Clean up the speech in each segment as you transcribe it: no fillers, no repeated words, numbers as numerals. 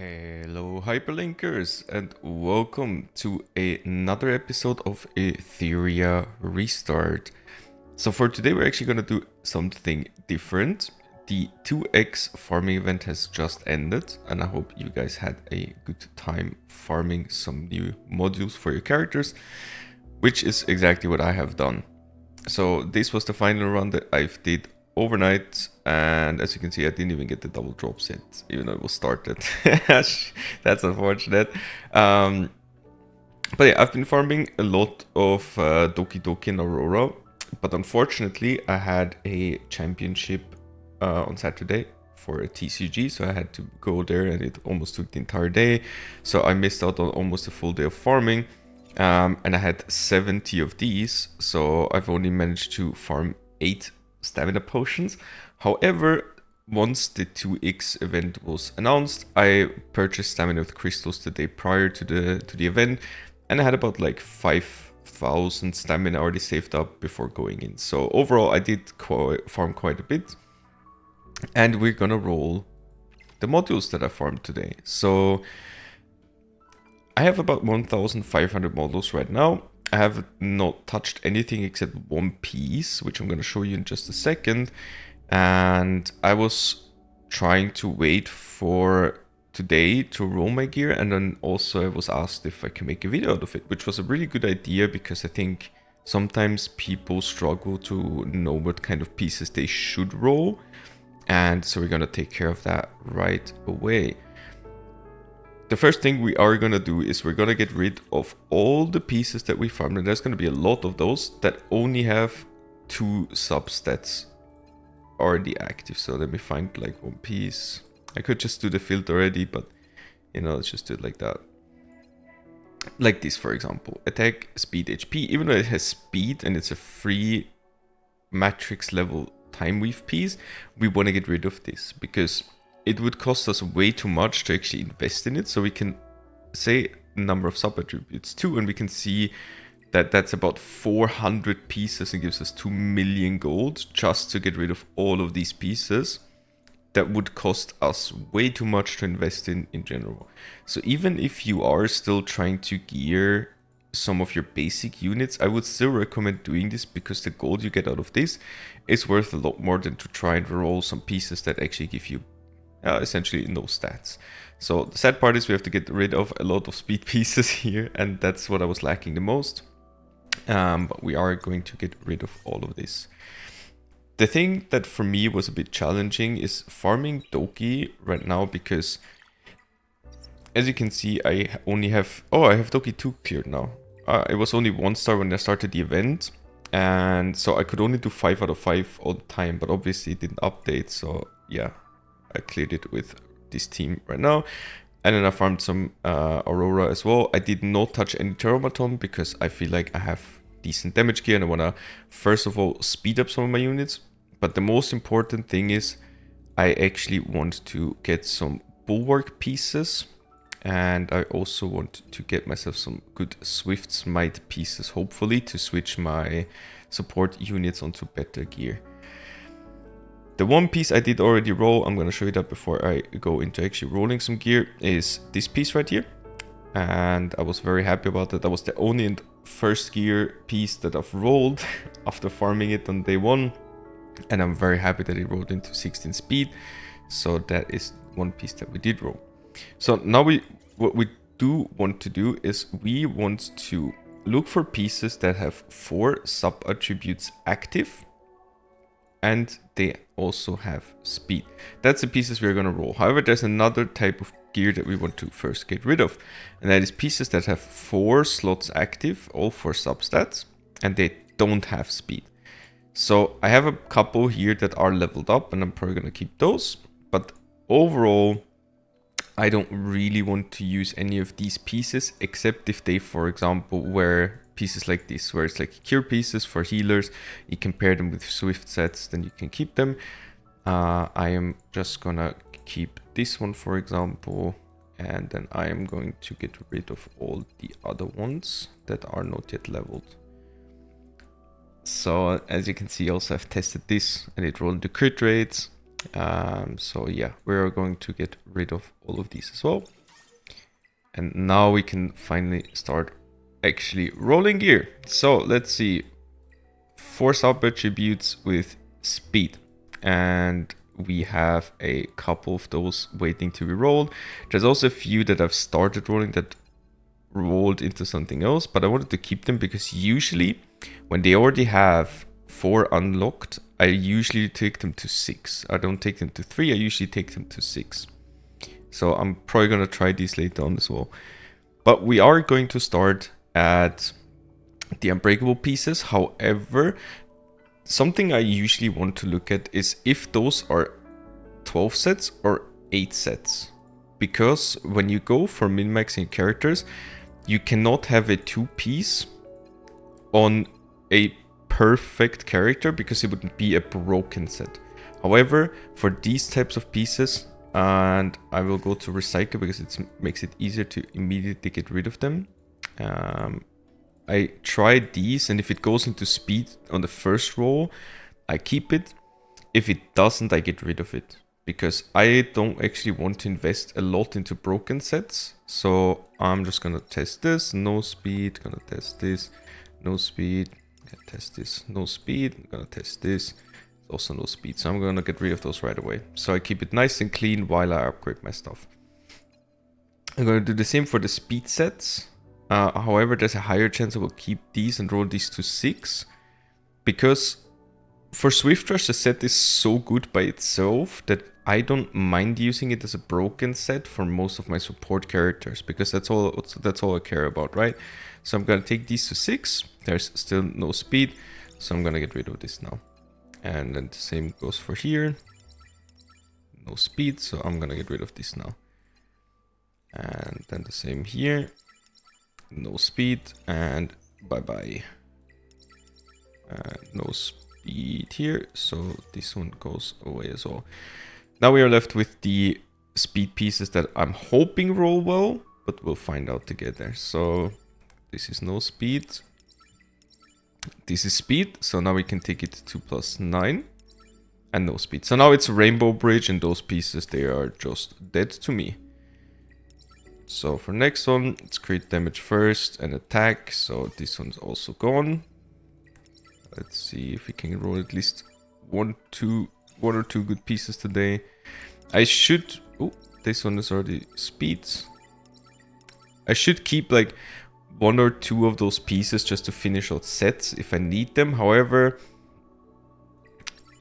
Hello hyperlinkers and welcome to another episode of Etheria Restart. So for today we're actually going to do something different. The 2x farming event has just ended and I hope you guys had a good time farming some new modules for your characters, which is exactly what I have done. So this was the final run that I've did overnight, and as you can see I didn't even get the double drops yet, even though it was started. That's unfortunate. But yeah, I've been farming a lot of Doki Doki and Aurora, but unfortunately I had a championship on Saturday for a TCG, so I had to go there and it almost took the entire day, so I missed out on almost a full day of farming. And I had 70 of these, so I've only managed to farm 8 stamina potions. However, once the 2x event was announced, I purchased stamina with crystals the day prior to the event, and I had about like 5,000 stamina already saved up before going in. So overall, I did farm quite a bit, and we're gonna roll the modules that I farmed today. So I have about 1,500 models right now. I have not touched anything except one piece, which I'm going to show you in just a second. And I was trying to wait for today to roll my gear, and then also I was asked if I can make a video out of it, which was a really good idea because I think sometimes people struggle to know what kind of pieces they should roll. And so we're going to take care of that right away. The first thing we are going to do is we're going to get rid of all the pieces that we farmed, and there's going to be a lot of those that only have 2 substats already active. So let me find like one piece. I could just do the filter already, but you know, let's just do it like that. Like this, for example, attack, speed, HP. Even though it has speed and it's a free matrix level time weave piece, we want to get rid of this because it would cost us way too much to actually invest in it. So we can say number of sub attributes 2, and we can see that that's about 400 pieces and gives us 2 million gold just to get rid of all of these pieces. That would cost us way too much to invest in general. So even if you are still trying to gear some of your basic units, I would still recommend doing this because the gold you get out of this is worth a lot more than to try and roll some pieces that actually give you essentially no stats. So the sad part is we have to get rid of a lot of speed pieces here, and that's what I was lacking the most. But we are going to get rid of all of this. The thing that for me was a bit challenging is farming Doki right now because as you can see I only have, I have Doki 2 cleared now. It was only 1 star when I started the event, and so I could only do 5 out of 5 all the time, but obviously it didn't update, so yeah, I cleared it with this team right now. And then I farmed some Aurora as well. I did not touch any Terramaton because I feel like I have decent damage gear and I want to first of all speed up some of my units. But the most important thing is I actually want to get some bulwark pieces, and I also want to get myself some good Swift Smite pieces, hopefully, to switch my support units onto better gear. The one piece I did already roll, I'm going to show you that before I go into actually rolling some gear, is this piece right here. And I was very happy about that. That was the only first gear piece that I've rolled after farming it on day 1. And I'm very happy that it rolled into 16 speed. So that is one piece that we did roll. So now what we do want to do is we want to look for pieces that have 4 sub attributes active, and they also have speed. That's the pieces we're going to roll. However, there's another type of gear that we want to first get rid of, and that is pieces that have 4 slots active, all 4 substats, and they don't have speed. So I have a couple here that are leveled up, and I'm probably going to keep those, but overall I don't really want to use any of these pieces except if they, for example, were pieces like this, where it's like cure pieces for healers. You can pair them with Swift sets, then you can keep them. I am just gonna keep this one, for example, and then I am going to get rid of all the other ones that are not yet leveled. So as you can see, also I've tested this and it rolled the crit rates. So yeah, we're going to get rid of all of these as well. And now we can finally start actually rolling gear. So let's see. Force up attributes with speed. And we have a couple of those waiting to be rolled. There's also a few that I've started rolling that rolled into something else, but I wanted to keep them because usually when they already have 4 unlocked, I usually take them to 6. I don't take them to 3, I usually take them to 6. So I'm probably going to try these later on as well. But we are going to start at the unbreakable pieces. However, something I usually want to look at is if those are 12 sets or 8 sets. Because when you go for min-maxing characters, you cannot have a 2-piece on a perfect character because it would be a broken set. However, for these types of pieces, and I will go to recycle because it makes it easier to immediately get rid of them. I tried these, and if it goes into speed on the first roll, I keep it. If it doesn't, I get rid of it. Because I don't actually want to invest a lot into broken sets. So I'm just gonna test this, no speed, gonna test this, no speed, gonna test this, no speed, gonna test this, also no speed. So I'm gonna get rid of those right away. So I keep it nice and clean while I upgrade my stuff. I'm gonna do the same for the speed sets. However, there's a higher chance I will keep these and roll these to 6. Because for Swift Rush, the set is so good by itself that I don't mind using it as a broken set for most of my support characters. Because that's all I care about, right? So I'm gonna take these to 6. There's still no speed. So I'm gonna get rid of this now. And then the same goes for here. No speed, so I'm gonna get rid of this now. And then the same here. No speed, and bye-bye. No speed here, so this one goes away as well. Now we are left with the speed pieces that I'm hoping roll well, but we'll find out together. So this is no speed. This is speed, so now we can take it to +9. And no speed. So now it's Rainbow Bridge, and those pieces, they are just dead to me. So for next one, it's crit damage first and attack. So this one's also gone. Let's see if we can roll at least one or two good pieces today. I should... Oh, this one is already speeds. I should keep like 1 or 2 of those pieces just to finish out sets if I need them. However,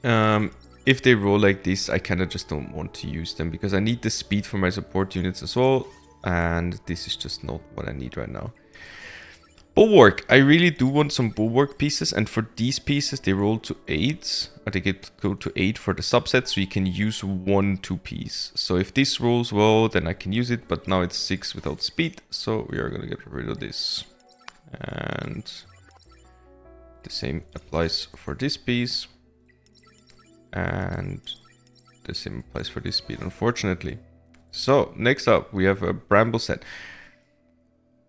if they roll like this, I kind of just don't want to use them because I need the speed for my support units as well. And this is just not what I need right now. Bulwark. I really do want some bulwark pieces. And for these pieces, they roll to 8. Or they go to 8 for the subset. So you can use 1 2-piece. So if this rolls well, then I can use it. But now it's 6 without speed. So we are going to get rid of this. And the same applies for this piece. And the same applies for this speed, unfortunately. So, next up, we have a Bramble set.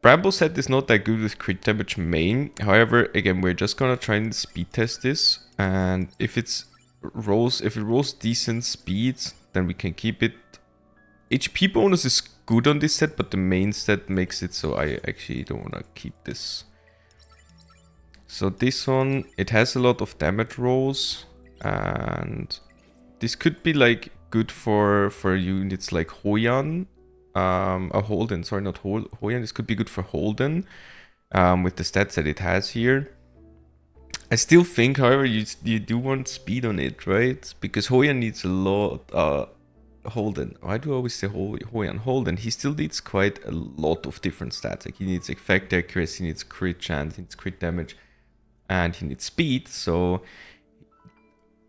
Bramble set is not that good with crit damage main. However, again, we're just gonna try and speed test this. And if it rolls decent speed, then we can keep it. HP bonus is good on this set, but the main set makes it so I actually don't wanna keep this. So this one, it has a lot of damage rolls. And this could be like good for units like Hoyan, Holden, sorry, not Hoyan. This could be good for Holden, with the stats that it has here. I still think, however, you do want speed on it, right? Because Hoyan needs a lot. Holden, why do I always say Hoyan? Holden, he still needs quite a lot of different stats. Like he needs effect accuracy, he needs crit chance, he needs crit damage, and he needs speed. So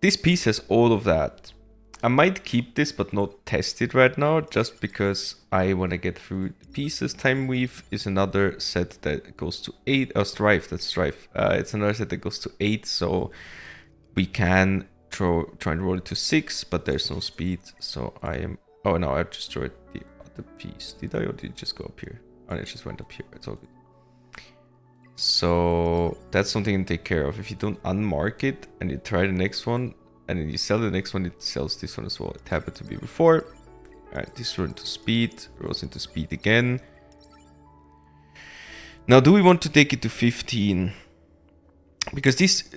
this piece has all of that. I might keep this but not test it right now just because I want to get through the pieces. Time Weave is another set that goes to 8. Strife, that's Strife. It's another set that goes to 8, so we can try and roll it to 6, but there's no speed. So I am... Oh no, I destroyed the other piece. Did I, or did it just go up here? Oh, it just went up here. It's all good. So that's something to take care of. If you don't unmark it and you try the next one, and then you sell the next one, it sells this one as well. It happened to be before. Alright, this rose into speed, rose into speed again. Now, do we want to take it to 15? Because this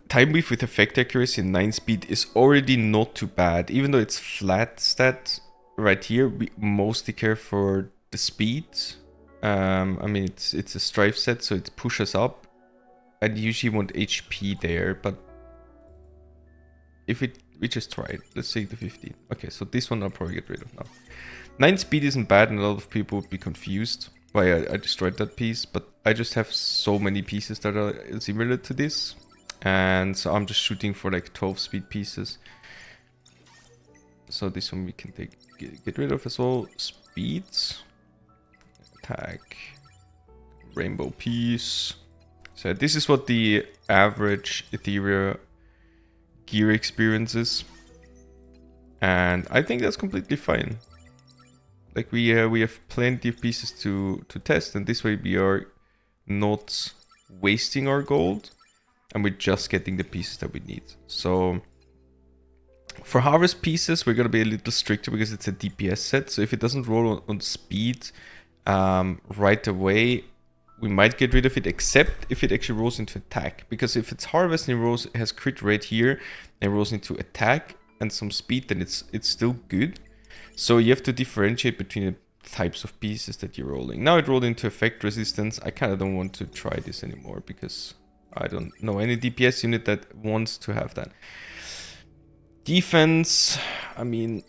time weave with effect accuracy and 9 speed is already not too bad. Even though it's flat stat right here, we mostly care for the speed. I mean, it's a strife set, so it pushes up. I'd usually want HP there, but if we just try it. Let's take the 15. Okay, so this one I'll probably get rid of now. 9 speed isn't bad, and a lot of people would be confused why I destroyed that piece, but I just have so many pieces that are similar to this, and so I'm just shooting for like 12 speed pieces. So this one we can get rid of as well. Speeds, attack, rainbow piece. So this is what the average Etheria gear experience is, and I think that's completely fine. Like we have plenty of pieces to test, and this way we are not wasting our gold, and we're just getting the pieces that we need. So for harvest pieces, we're gonna be a little stricter because it's a DPS set. So if it doesn't roll on speed right away, we might get rid of it, except if it actually rolls into attack. Because if it's harvest and it has crit rate here and rolls into attack and some speed, then it's still good. So you have to differentiate between the types of pieces that you're rolling. Now it rolled into effect resistance. I kind of don't want to try this anymore because I don't know any DPS unit that wants to have that. Defense, I mean...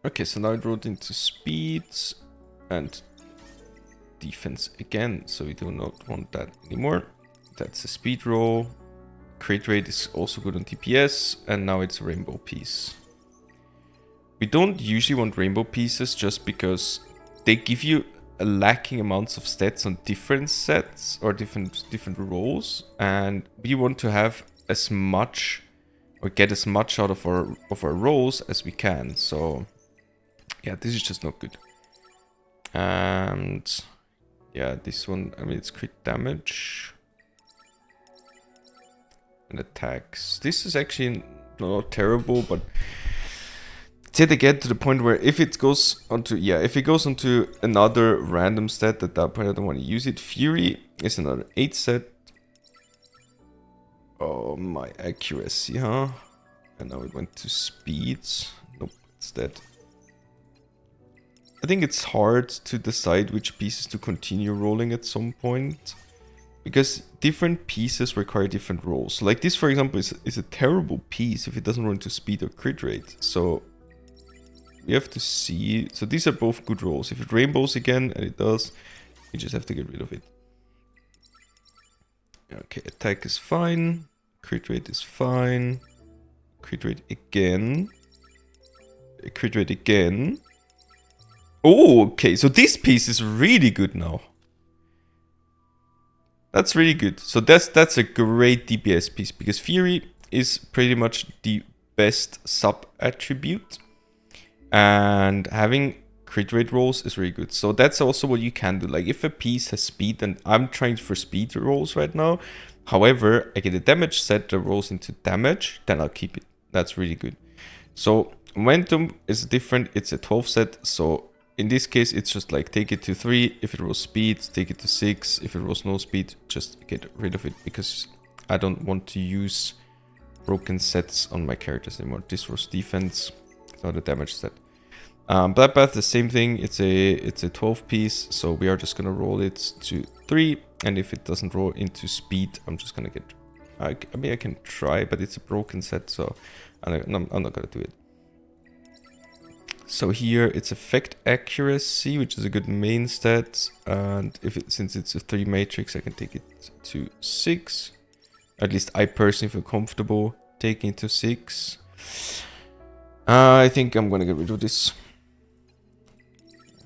Okay, so now it rolled into speeds and defense again. So we do not want that anymore. That's a speed roll. Crit rate is also good on DPS. And now it's a rainbow piece. We don't usually want rainbow pieces just because they give you a lacking amounts of stats on different sets or different roles, and we want to have as much or get as much out of our rolls as we can. So yeah, this is just not good. And yeah, this one, I mean, it's crit damage and attacks. This is actually not terrible, but say they get to the point where if it goes onto another random stat, at that point I don't want to use it. Fury is another 8 set. Oh, my accuracy, huh? And now it went to speeds. Nope, it's dead. I think it's hard to decide which pieces to continue rolling at some point, because different pieces require different rolls. Like this, for example, is a terrible piece if it doesn't run to speed or crit rate. So we have to see. So these are both good rolls. If it rainbows again, and it does, we just have to get rid of it. Okay, attack is fine. Crit rate is fine. Crit rate again. Crit rate again. Oh, okay. So this piece is really good now. That's really good. So that's a great DPS piece, because Fury is pretty much the best sub attribute. And having crit rate rolls is really good. So that's also what you can do. Like if a piece has speed, and I'm trying for speed rolls right now. However, I get a damage set that rolls into damage, then I'll keep it. That's really good. So momentum is different. It's a 12 set. So in this case, it's just like take it to 3. If it rolls speed, take it to 6. If it rolls no speed, just get rid of it, because I don't want to use broken sets on my characters anymore. This was defense. Not a damage set. Bloodbath, the same thing. It's a 12 piece, so we are just gonna roll it to 3, and if it doesn't roll into speed, I'm just gonna get. I mean, I can try, but it's a broken set, so I'm not gonna do it. So here it's effect accuracy, which is a good main stat, and since it's a 3 matrix, I can take it to 6. At least I personally feel comfortable taking it to 6. I think I'm gonna get rid of this.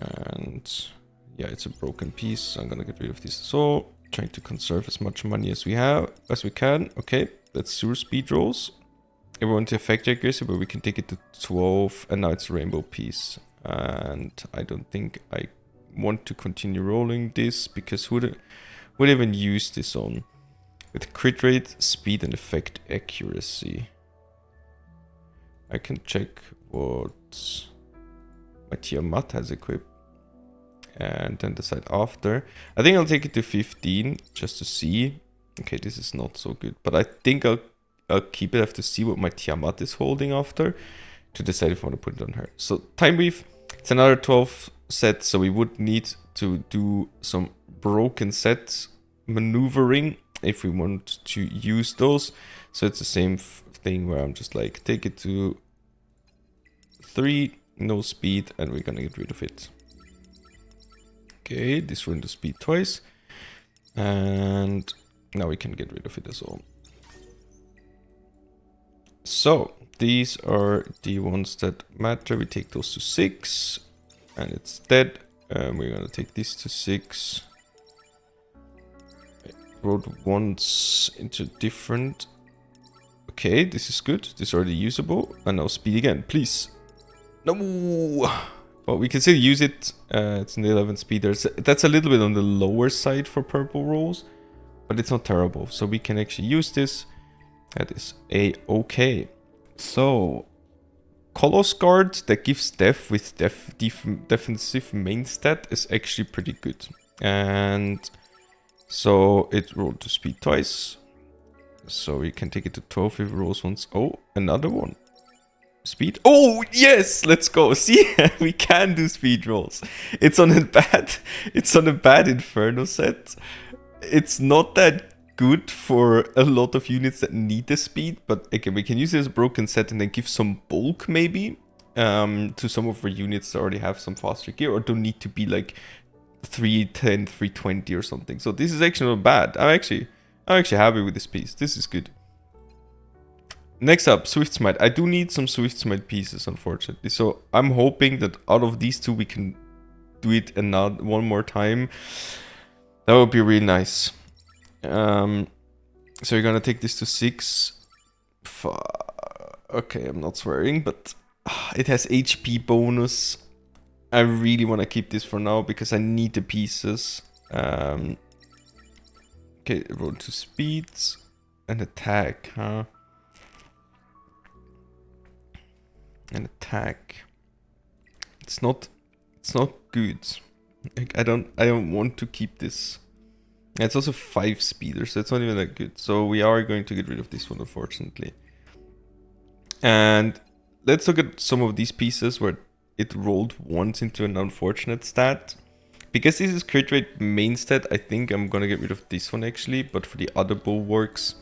And yeah, it's a broken piece, so I'm gonna get rid of this as well. Trying to conserve as much money as we can. Okay, that's sewer speed rolls. Everyone to effect accuracy, but we can take it to 12, and now it's a rainbow piece. And I don't think I want to continue rolling this, because who would even use this on? With crit rate, speed, and effect accuracy. I can check what my Tiamat has equipped and then decide after. I think I'll take it to 15 just to see. Okay, this is not so good, but I think I'll keep it. I have to see what my Tiamat is holding after to decide if I want to put it on her. So Time Weave, it's another 12 set, so we would need to do some broken set maneuvering if we want to use those. So it's the same thing where I'm just like, take it to 3, no speed, and we're gonna get rid of it. Okay, this ruined the speed twice. And now we can get rid of it as well. So these are the ones that matter. We take those to 6 and it's dead. We're gonna take this to 6. Rolled once into different. Okay, this is good. This is already usable. And now speed again, please. No! But we can still use it. It's an 11 speed. That's a little bit on the lower side for purple rolls, but it's not terrible. So we can actually use this. That is a-okay. So, Coloss Guard that gives def with defensive main stat is actually pretty good. And so it rolled to speed twice. So we can take it to 12 if it rolls once. Oh, another one. Speed. Oh, yes, let's go. See, we can do speed rolls. It's on a bad Inferno set. It's not that good for a lot of units that need the speed, but again, we can use it as a broken set and then give some bulk maybe to some of our units that already have some faster gear or don't need to be like 310, 320 or something. So this is actually not bad. I'm actually happy with this piece. This is good. Next up, Swift Smite. I do need some Swift Smite pieces, unfortunately. So I'm hoping that out of these two, we can do it one more time. That would be really nice. So you're gonna take this to 6. Okay, I'm not swearing, but it has HP bonus. I really want to keep this for now because I need the pieces. Okay, roll to speeds and attack, huh? And attack. It's not good. Like, I don't want to keep this. It's also 5 speeder, so it's not even that good. So we are going to get rid of this one, unfortunately. And let's look at some of these pieces where it rolled once into an unfortunate stat. Because this is crit rate main stat, I think I'm gonna get rid of this one actually. But for the other bulwarks,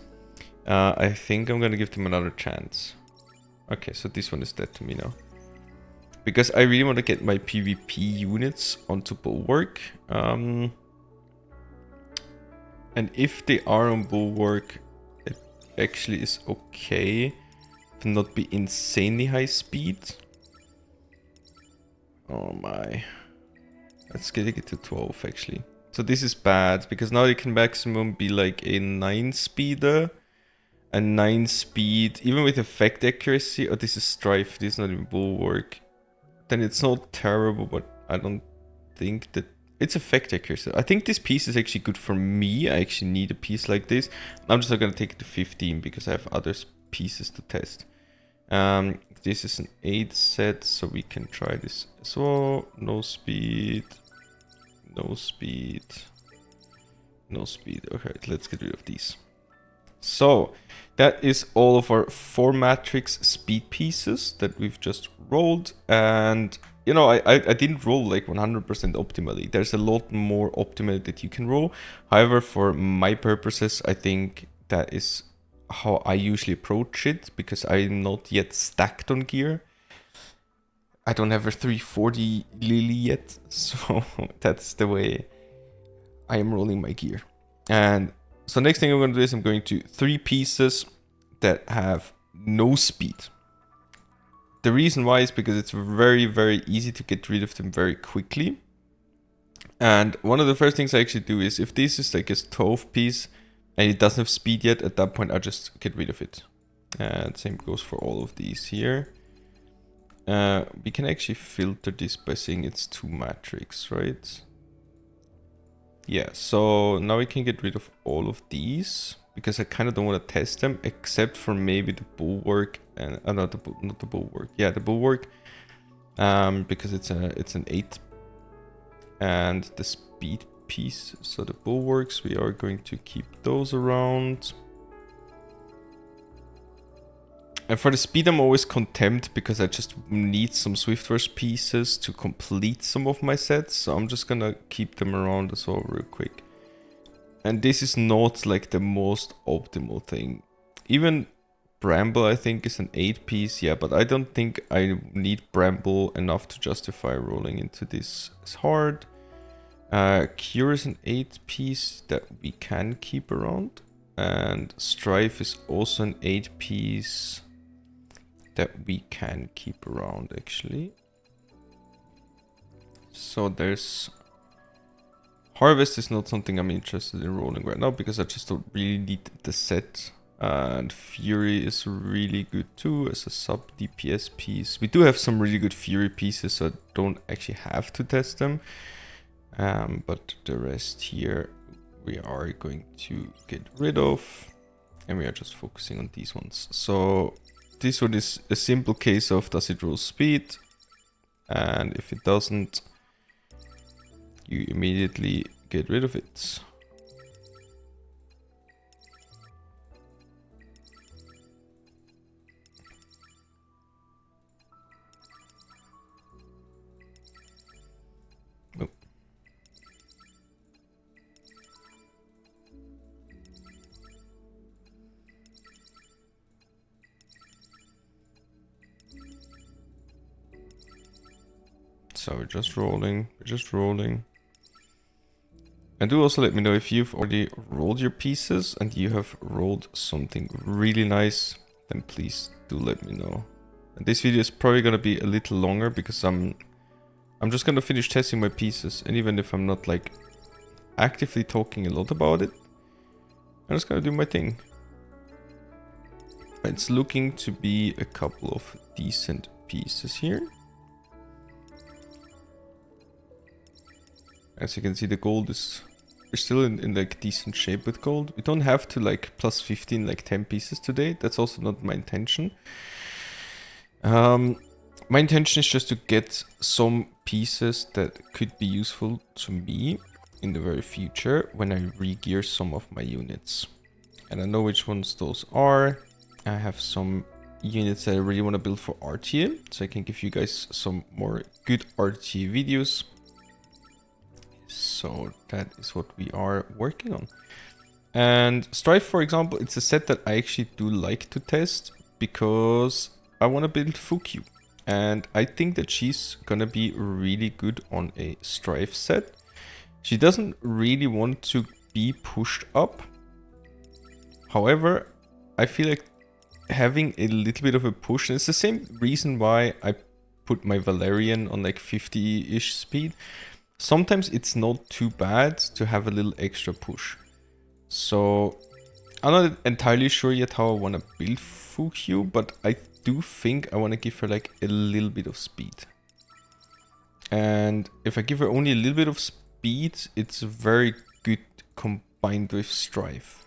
I think I'm gonna give them another chance. Okay, so this one is dead to me now. Because I really want to get my PvP units onto Bulwark. And if they are on Bulwark, it actually is okay to not be insanely high speed. Oh my. Let's get it to 12 actually. So this is bad because now they can maximum be like a 9 speeder. A 9 speed, even with effect accuracy. Oh, this is Strife, this is not even Bulwark. Then it's not terrible, but I don't think that it's effect accuracy. I think this piece is actually good for me. I actually need a piece like this. I'm just not gonna take it to 15 because I have other pieces to test. This is an 8 set, so we can try this as well. No speed, no speed, no speed. Okay, let's get rid of these. So that is all of our 4 matrix speed pieces that we've just rolled. And you know, I didn't roll like 100% optimally. There's a lot more optimal that you can roll. However, for my purposes, I think that is how I usually approach it because I'm not yet stacked on gear. I don't have a 340 Lily yet, so that's the way I am rolling my gear. And so next thing I'm going to do is I'm going to 3 pieces that have no speed. The reason why is because it's very, very easy to get rid of them very quickly. And one of the first things I actually do is if this is like a 12 piece and it doesn't have speed yet, at that point I just get rid of it. And same goes for all of these here. We can actually filter this by saying it's 2 matrix, right? Yeah, so now we can get rid of all of these because I kind of don't want to test them, except for maybe the bulwark and not the bulwark. Yeah, the bulwark, because it's an 8, and the speed piece. So the bulwarks, we are going to keep those around. And for the speed, I'm always content because I just need some Swiftverse pieces to complete some of my sets. So I'm just gonna keep them around as well real quick. And this is not like the most optimal thing. Even Bramble, I think, is an 8 piece. Yeah, but I don't think I need Bramble enough to justify rolling into this. It's hard. Cure is an 8 piece that we can keep around. And Strife is also an 8 piece that we can keep around, actually. So there's... Harvest is not something I'm interested in rolling right now because I just don't really need the set. And Fury is really good too as a sub DPS piece. We do have some really good Fury pieces, so I don't actually have to test them. But the rest here we are going to get rid of. And we are just focusing on these ones. So this one is a simple case of does it roll speed? And if it doesn't, you immediately get rid of it. Nope. So we're just rolling, And do also let me know if you've already rolled your pieces and you have rolled something really nice, then please do let me know. And this video is probably gonna be a little longer because I'm just gonna finish testing my pieces, and even if I'm not like actively talking a lot about it, I'm just gonna do my thing. It's looking to be a couple of decent pieces here. As you can see, the gold is... We're still in like decent shape with gold. We don't have to like plus 15 like 10 pieces today. That's also not my intention. My intention is just to get some pieces that could be useful to me in the very future when I re-gear some of my units. And I know which ones those are. I have some units that I really want to build for RTA, so I can give you guys some more good RTA videos. So that is what we are working on. And Strife, for example, it's a set that I actually do like to test because I want to build Fukyu. And I think that she's gonna be really good on a Strife set. She doesn't really want to be pushed up. However, I feel like having a little bit of a push, and it's the same reason why I put my Valerian on like 50-ish speed. Sometimes it's not too bad to have a little extra push. So I'm not entirely sure yet how I want to build Fukyu, but I do think I want to give her like a little bit of speed. And if I give her only a little bit of speed, it's very good combined with Strife.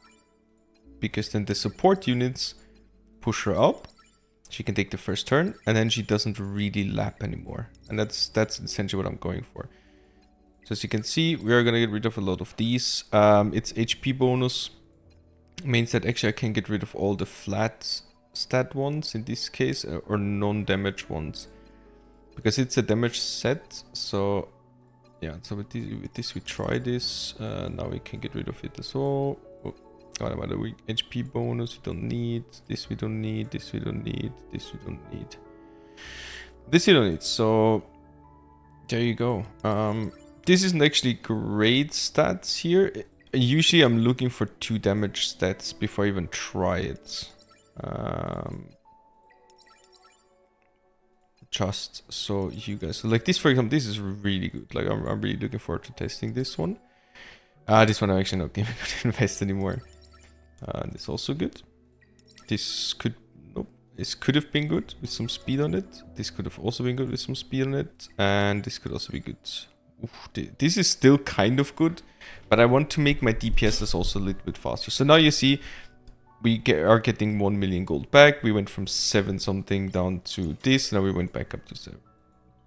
Because then the support units push her up, she can take the first turn, and then she doesn't really lap anymore. And that's essentially what I'm going for. So as you can see, we are going to get rid of a lot of these. It's HP bonus. Means that actually I can get rid of all the flat stat ones in this case, or non-damage ones. Because it's a damage set, so yeah, so with this we try this. Now we can get rid of it as well. Oh, what about the HP bonus? We don't need. This we don't need. This we don't need. This we don't need. This we don't need. So there you go. This isn't actually great stats here. Usually I'm looking for 2 damage stats before I even try it. Just so you guys... So like this, for example, this is really good. Like I'm really looking forward to testing this one. This one I'm actually not going to invest anymore. This is also good. This could... Nope. This could have been good with some speed on it. This could have also been good with some speed on it. And this could also be good This is still kind of good, but I want to make my DPSs also a little bit faster. So now you see we are getting 1 million gold back. We went from 7 something down to this. Now we went back up to 7.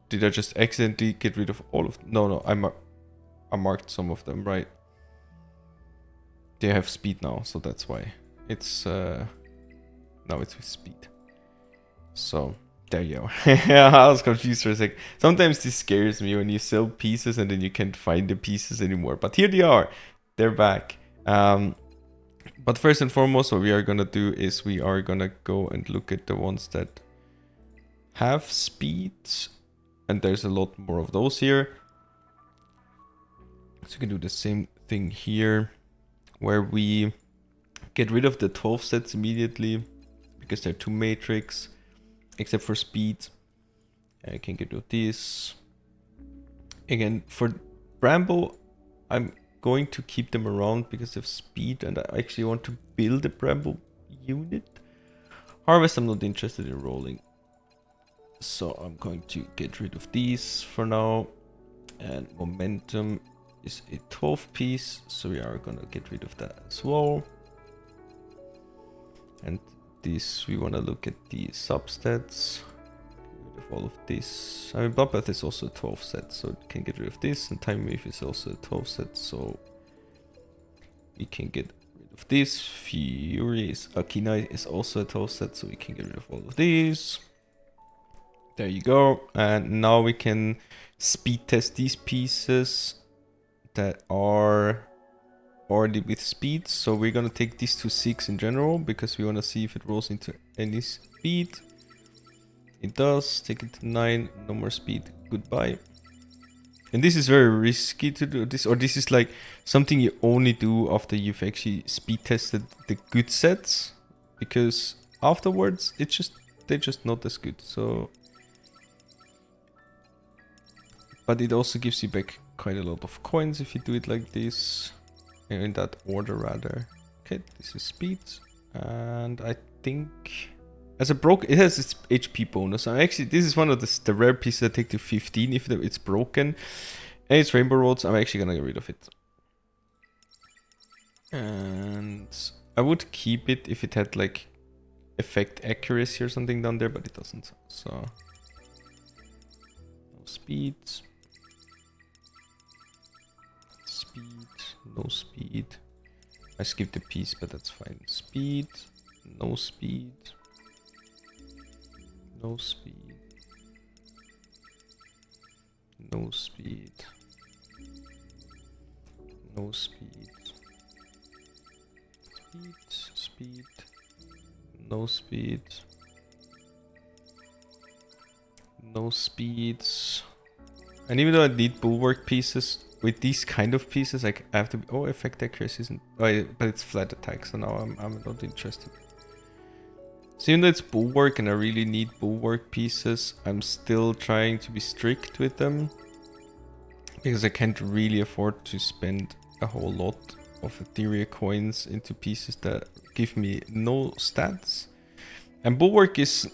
Did I just accidentally get rid of all of them? No, I marked some of them, right? They have speed now, so that's why. It's now it's with speed. So there you go. I was confused for a sec. Sometimes this scares me when you sell pieces and then you can't find the pieces anymore. But here they are. They're back. But first and foremost, what we are gonna do is we are gonna go and look at the ones that have speed. And there's a lot more of those here. So we can do the same thing here, where we get rid of the 12 sets immediately because they're too matrix, except for speed. I can get rid of this. Again, for Bramble, I'm going to keep them around because of speed, and I actually want to build a Bramble unit. Harvest, I'm not interested in rolling. So I'm going to get rid of these for now. And momentum is a 12 piece, so we are gonna get rid of that as well. And this, we want to look at the substats. Get rid of all of this. I mean, Bloodbath is also a 12 set, so we can get rid of this. And Time Wave is also a 12 set, so we can get rid of this. Fury is Akina is also a 12 set, so we can get rid of all of these. There you go. And now we can speed test these pieces that are already with speed. So we're gonna take these to 6 in general because we want to see if it rolls into any speed. It does. Take it to 9. No more speed. Goodbye. And this is very risky to do this, or this is like something you only do after you've actually speed tested the good sets, because afterwards they're just not as good. So, but it also gives you back quite a lot of coins if you do it like this, in that order rather. Okay, this is speed, and I think as a broken, it has its HP bonus. Actually, this is one of the rare pieces that take to 15 if it's broken, and it's Rainbow Roads. I'm actually gonna get rid of it, and I would keep it if it had like effect accuracy or something down there, but it doesn't. So no speed. No speed. I skipped a piece, but that's fine. Speed, no speed, no speed, no speed, no speed, speed, no speed, no speeds. And even though I need bulwark pieces, with these kind of pieces, like I have to be, oh, effect accuracy isn't, oh, but it's flat attack, so now I'm not interested. So even though it's bulwark and I really need bulwark pieces, I'm still trying to be strict with them, because I can't really afford to spend a whole lot of Etheria coins into pieces that give me no stats. And bulwark is,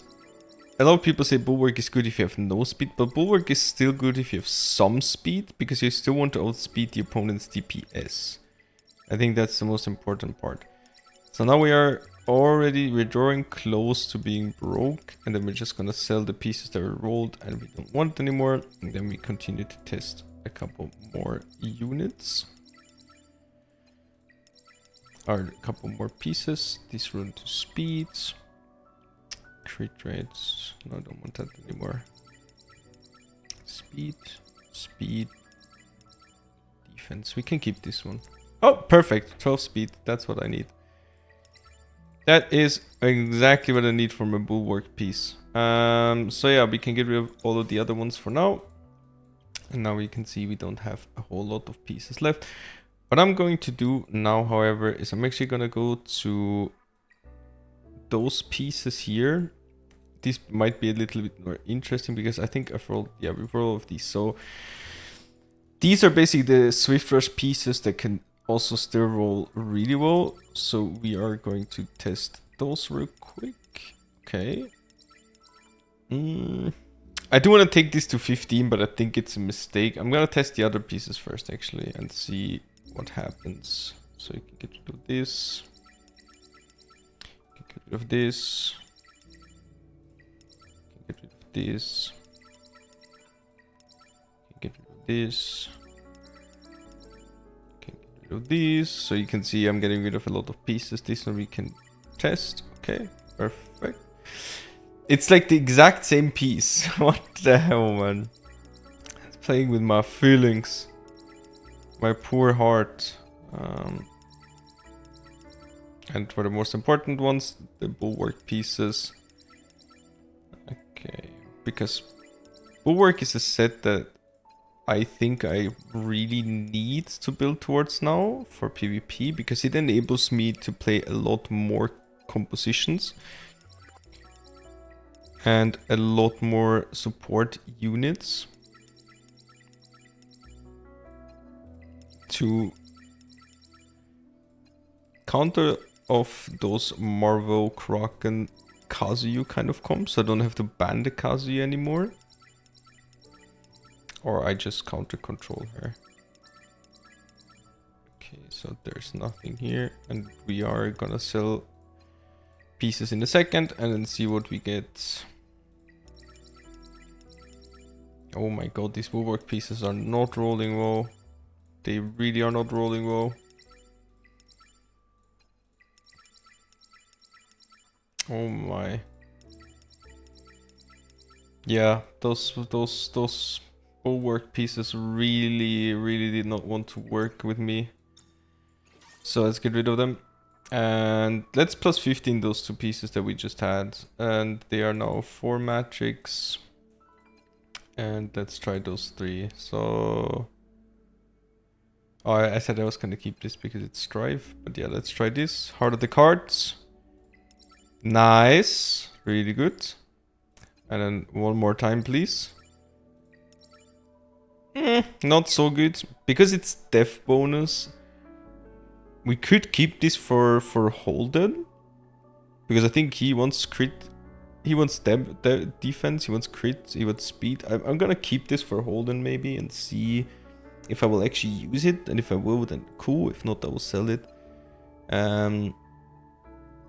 a lot of people say Bulwark is good if you have no speed, but Bulwark is still good if you have some speed, because you still want to outspeed the opponent's DPS. I think that's the most important part. So now we're drawing close to being broke, and then we're just gonna sell the pieces that were rolled and we don't want anymore, and then we continue to test a couple more units. Or a couple more pieces. This run to speeds. Crit rates. No, I don't want that anymore. Speed. Speed. Defense. We can keep this one. Oh, perfect. 12 speed. That's what I need. That is exactly what I need from a bulwark piece. So yeah, we can get rid of all of the other ones for now. And now we can see we don't have a whole lot of pieces left. What I'm going to do now, however, is I'm actually going to go to those pieces here. This might be a little bit more interesting because I think I've rolled, yeah, we've rolled all of these. So these are basically the Swift Rush pieces that can also still roll really well. So we are going to test those real quick. Okay. I do want to take this to 15, but I think it's a mistake. I'm gonna test the other pieces first, actually, and see what happens. So you can get rid of this. Get rid of this. Get rid of this. Get rid of this. Get rid of these. So you can see I'm getting rid of a lot of pieces. This one we can test. Okay, perfect. It's like the exact same piece. What the hell, man? It's playing with my feelings. My poor heart. And for the most important ones, the bulwark pieces. Okay, because bulwark is a set that I think I really need to build towards now for PvP, because it enables me to play a lot more compositions and a lot more support units to counter off those Marvel, Kraken, Kazuyu kind of comps. So I don't have to ban the Kazuyu anymore. Or I just counter control her. Okay, so there's nothing here. And we are gonna sell pieces in a second and then see what we get. Oh my god, these bulwark pieces are not rolling well. They really are not rolling well. Oh my. Yeah, those bulwark pieces really did not want to work with me. So let's get rid of them. And let's plus 15 those two pieces that we just had. And they are now 4 matrix. And let's try those 3. So... oh, I said I was gonna keep this because it's Strive. But yeah, let's try this. Heart of the cards. Nice. Really good. And then one more time, please. Not so good. Because it's death bonus. We could keep this for Holden. Because I think he wants crit. He wants defense, he wants crit, he wants speed. I'm gonna keep this for Holden maybe and see if I will actually use it. And if I will, then cool. If not, I will sell it. I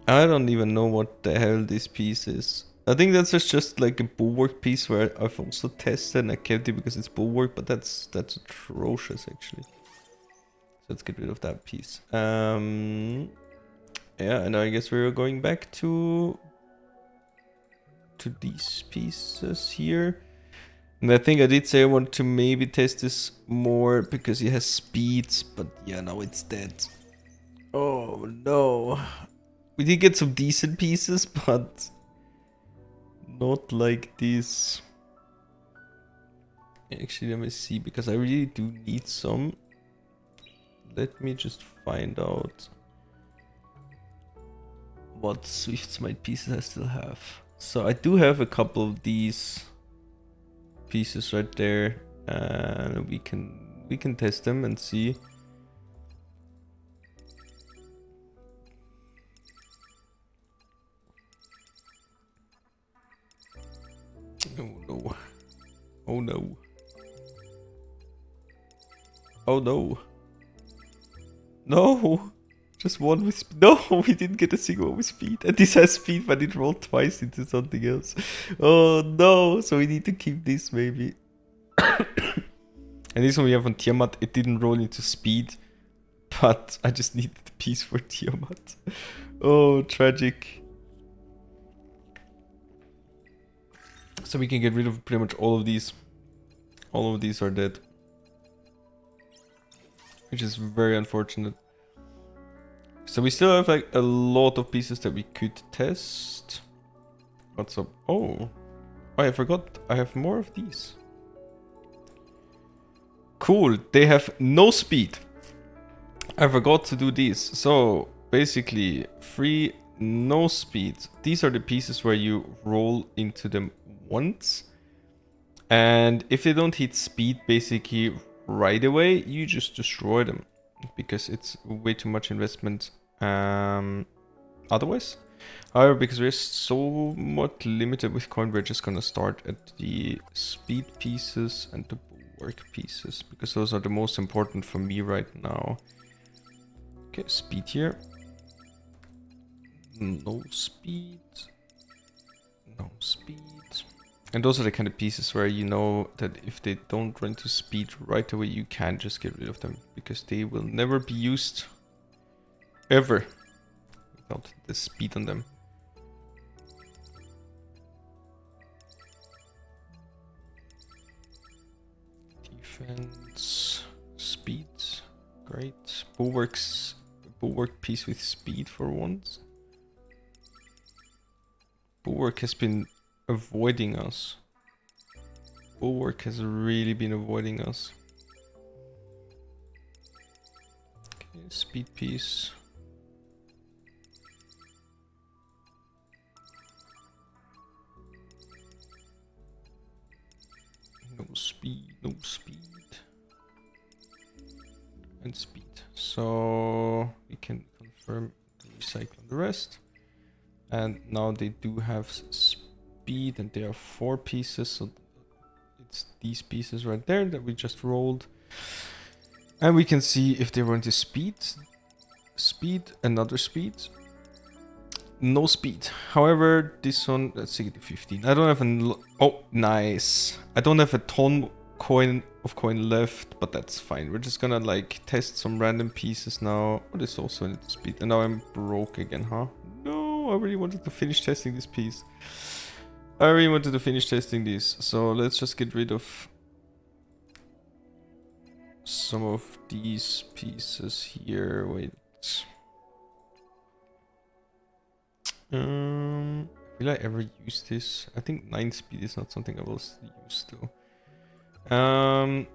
don't even know what the hell this piece is. I think that's just like a bulwark piece where I've also tested and I kept it because it's bulwark, but that's atrocious actually. So let's get rid of that piece. Yeah, and I guess we're going back to these pieces here. And I think I did say I want to maybe test this more because he has speeds, but yeah, now it's dead. Oh no. We did get some decent pieces, but not like this. Actually, let me see, because I really do need some. Let me just find out what Swift's-Might pieces I still have. So I do have a couple of these pieces right there, and we can test them and see. Oh no! Oh no! Oh no! No! Just one with speed. No, we didn't get a single one with speed. And this has speed, but it rolled twice into something else. Oh no! So we need to keep this maybe. And this one we have on Tiamat. It didn't roll into speed, but I just needed the piece for Tiamat. Oh, tragic. So we can get rid of pretty much all of these. All of these are dead. Which is very unfortunate. So we still have like a lot of pieces that we could test. What's up? Oh, I forgot. I have more of these. Cool. They have no speed. I forgot to do these. So basically, free, no speed. These are the pieces where you roll into them once. And if they don't hit speed basically right away, you just destroy them. Because it's way too much investment otherwise. However, because we're so much limited with coin, we're just gonna start at the speed pieces and the bulwark pieces, because those are the most important for me right now. Okay, speed here. No speed. No speed. And those are the kind of pieces where you know that if they don't run to speed right away, you can just get rid of them, because they will never be used ever without the speed on them. Defense, speed, great. Bulwark piece with speed for once. Bulwark has been avoiding us. Bulwark has really been avoiding us. Okay, speed piece. No speed, no speed. And speed. So we can confirm recycle the rest. And now they do have speed, and there are 4 pieces, so it's these pieces right there that we just rolled. And we can see if they run to speed. Speed, another speed. No speed. However, this one, let's see, 15. I don't have an... Oh, nice. I don't have a ton of coin left, but that's fine. We're just gonna like test some random pieces now. Oh, this also needs speed. And now I'm broke again, huh? No, I really wanted to finish testing this piece. I really wanted to finish testing this. So let's just get rid of some of these pieces here. Wait. Will I ever use this? I think 9 speed is not something I will use though. I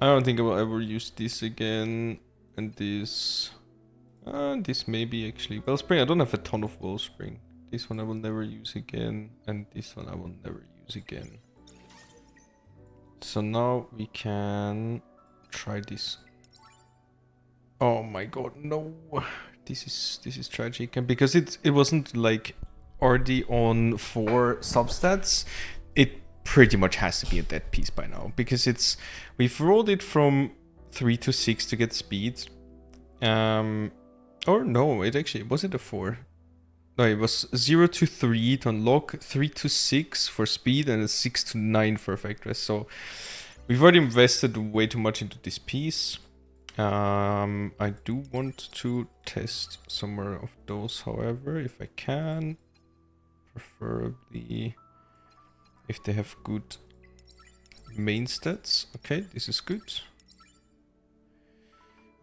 don't think I will ever use this again. And this maybe actually. Wellspring, I don't have a ton of Wellspring. This one I will never use again. And this one I will never use again. So now we can try this. Oh my god, no. This is tragic. And because it wasn't like already on 4 substats, it pretty much has to be a dead piece by now, because we've rolled it from 3 to 6 to get speed. Or no, was it a 4? No, it was 0 to 3 to unlock, 3 to 6 for speed, and a 6 to 9 for effect rest. So we've already invested way too much into this piece. I do want to test some more of those, however, if I can. Preferably if they have good main stats. Okay, this is good.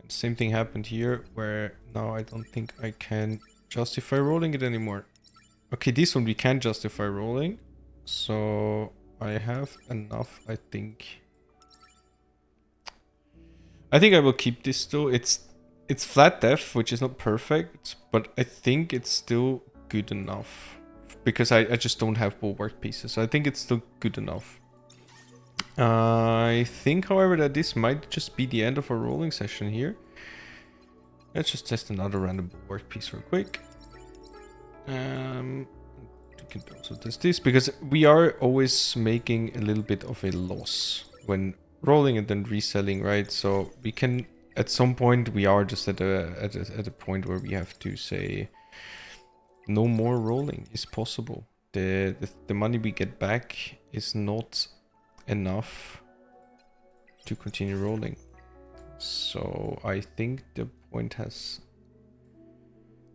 And same thing happened here, where now I don't think I can justify rolling it anymore. Okay, this one we can justify rolling. So I have enough, I think. I think I will keep this though. It's flat def, which is not perfect, but I think it's still good enough. Because I just don't have bulwark pieces, so I think it's still good enough. I think, however, that this might just be the end of our rolling session here. Let's just test another random bulwark piece real quick. We can also test this, because we are always making a little bit of a loss when rolling and then reselling, right? So we can, at some point, we are just at a point where we have to say no more rolling is possible. The money we get back is not enough to continue rolling. So I think the point has...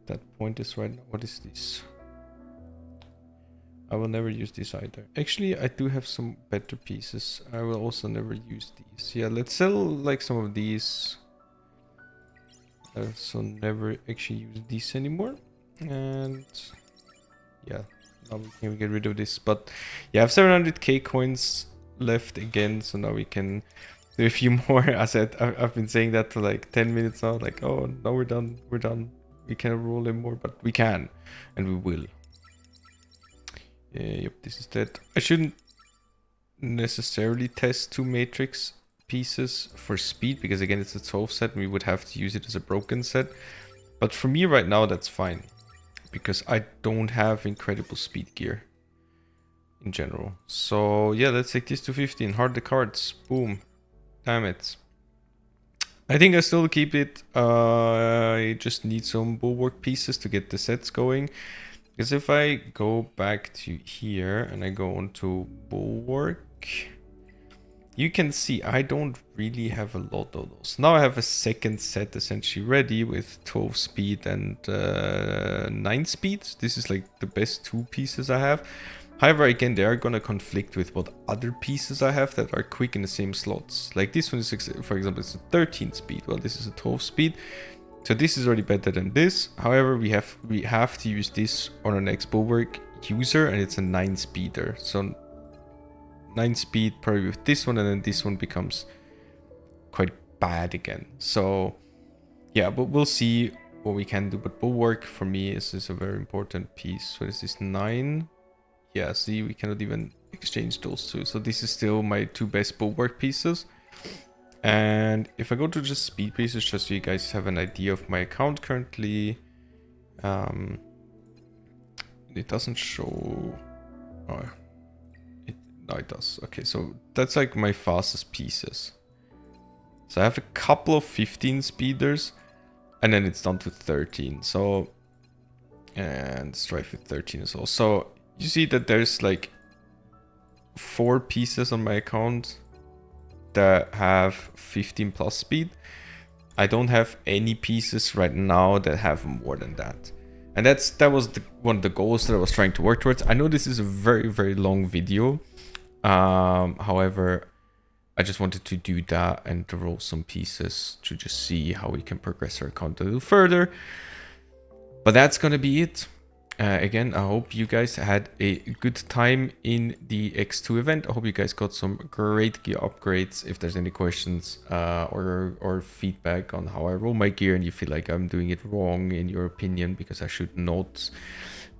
That point is right now. What is this? I will never use this either. Actually, I do have some better pieces. I will also never use these. Yeah, let's sell like some of these. I also never actually use these anymore. And yeah, now we can get rid of this. But yeah, I have 700k coins left again, so now we can do a few more. As I've been saying that for like 10 minutes now, like, oh, now we're done, we cannot roll anymore, but we can, and we will. Yep, this is dead. I shouldn't necessarily test 2 matrix pieces for speed, because again, it's a 12 set and we would have to use it as a broken set. But for me right now, that's fine, because I don't have incredible speed gear in general. So yeah, let's take this to 15. Hard the cards. Boom. Damn it. I think I still keep it. I just need some bulwark pieces to get the sets going. Because if I go back to here and I go onto bulwark, you can see I don't really have a lot of those. Now I have a second set essentially ready with 12 speed and 9 speed. This is like the best 2 pieces I have. However, again, they are going to conflict with what other pieces I have that are quick in the same slots. Like this one is, for example, it's a 13 speed. Well, this is a 12 speed. So this is already better than this. However, we have to use this on our next bulwark user, and it's a 9 speeder. So 9 speed probably with this one, and then this one becomes quite bad again. So yeah, but we'll see what we can do. But bulwark for me is a very important piece. So this is 9. Yeah, see, we cannot even exchange those two. So this is still my 2 best bulwark pieces. And if I go to just speed pieces, just so you guys have an idea of my account currently, it doesn't show. Oh, no, it does. Okay, so that's like my fastest pieces. So I have a couple of 15 speeders, and then it's down to 13. So, and strife with 13 as well. So you see that there's like 4 pieces on my account that have 15 plus speed. I don't have any pieces right now that have more than that. And that was one of the goals that I was trying to work towards. I know this is a very, very long video. However, I just wanted to do that and to roll some pieces to just see how we can progress our account a little further. But that's going to be it. Again, I hope you guys had a good time in the X2 event. I hope you guys got some great gear upgrades. If there's any questions or feedback on how I roll my gear and you feel like I'm doing it wrong in your opinion because I should not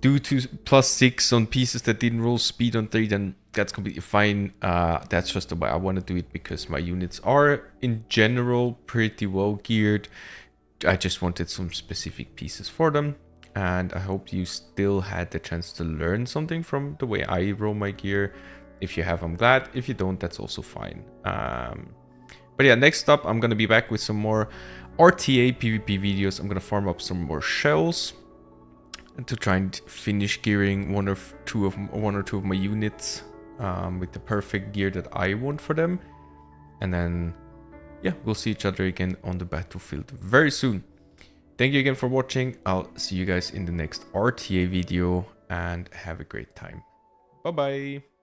do +6 on pieces that didn't roll speed on 3, then that's completely fine. That's just the way I want to do it because my units are in general pretty well geared. I just wanted some specific pieces for them. And I hope you still had the chance to learn something from the way I roll my gear. If you have, I'm glad. If you don't, that's also fine. But yeah, next up, I'm going to be back with some more RTA PvP videos. I'm going to farm up some more shells to try and finish gearing one or two of my units with the perfect gear that I want for them. And then, yeah, we'll see each other again on the battlefield very soon. Thank you again for watching. I'll see you guys in the next RTA video and have a great time. Bye bye.